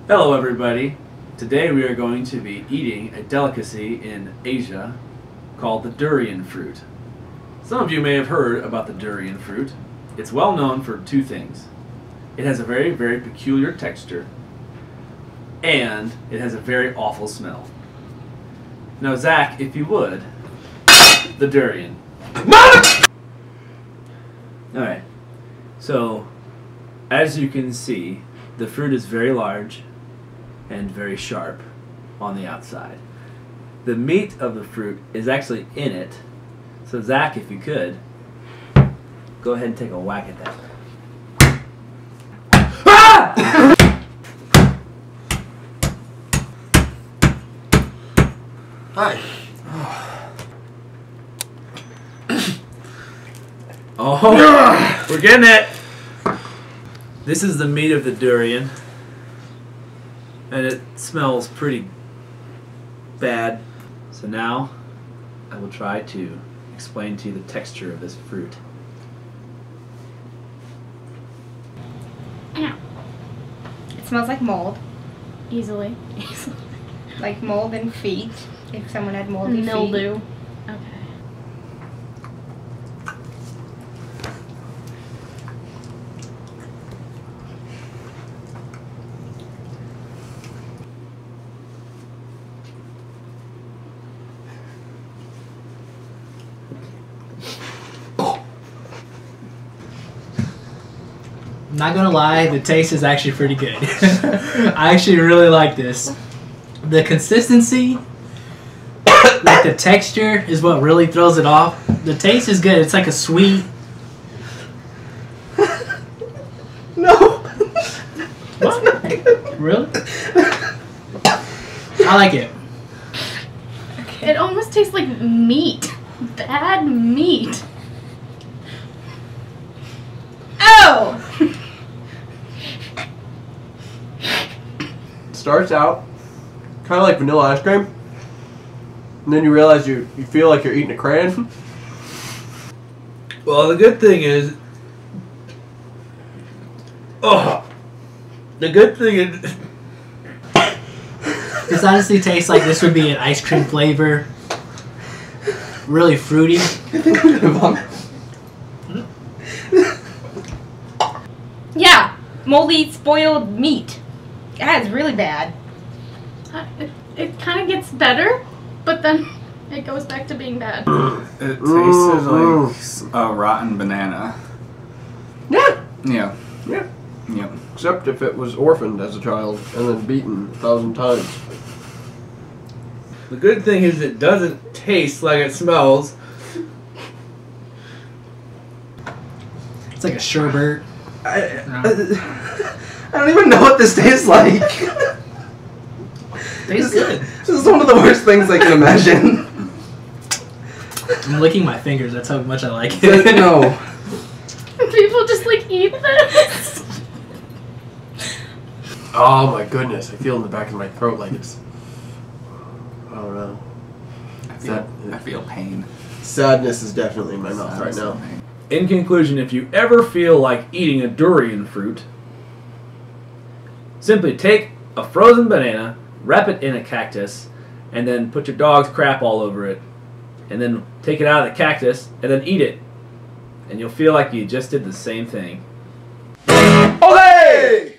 Hello everybody. Today we are going to be eating a delicacy in Asia called the durian fruit. Some of you may have heard about the durian fruit. It's well known for two things. It has a very, very peculiar texture and it has a very awful smell. Now Zach, if you would, the durian. Alright, so as you can see, the fruit is very large and very sharp on the outside. The meat of the fruit is actually in it. So Zach, if you could, go ahead and take a whack at that. Ah! Hi. Oh, we're getting it! This is the meat of the durian. And it smells pretty bad. So now I will try to explain to you the texture of this fruit. It smells like mold. Easily. Like mold and feet. If someone had moldy Mildew. feet. Okay. Not gonna lie, the taste is actually pretty good. I actually really like this. The consistency, like the texture, is what really throws it off. The taste is good. It's like a sweet. No. What? Really? I like it. Okay. It almost tastes like meat. Bad meat. Oh! Starts out kind of like vanilla ice cream, and then you realize you feel like you're eating a crayon. Well, the good thing is... Oh! The good thing is... This honestly tastes like this would be an ice cream flavor. Really fruity. I think I'm gonna vomit. Yeah! Moldy, spoiled meat. That is really bad. It kind of gets better, but then it goes back to being bad. It tastes like a rotten banana. Yeah. Yeah. Yeah. Yep. Except if it was orphaned as a child and then beaten 1,000 times. The good thing is it doesn't taste like it smells. It's like a sherbet. I don't even know what this tastes like. Tastes good. This is one of the worst things I can imagine. I'm licking my fingers. That's how much I like it. No. People just like eat this. Oh my goodness, I feel in the back of my throat like it's... I don't know. I feel pain. Sadness is definitely in my mouth right now. In conclusion, if you ever feel like eating a durian fruit, simply take a frozen banana, wrap it in a cactus, and then put your dog's crap all over it. And then take it out of the cactus, and then eat it. And you'll feel like you just did the same thing. Olé!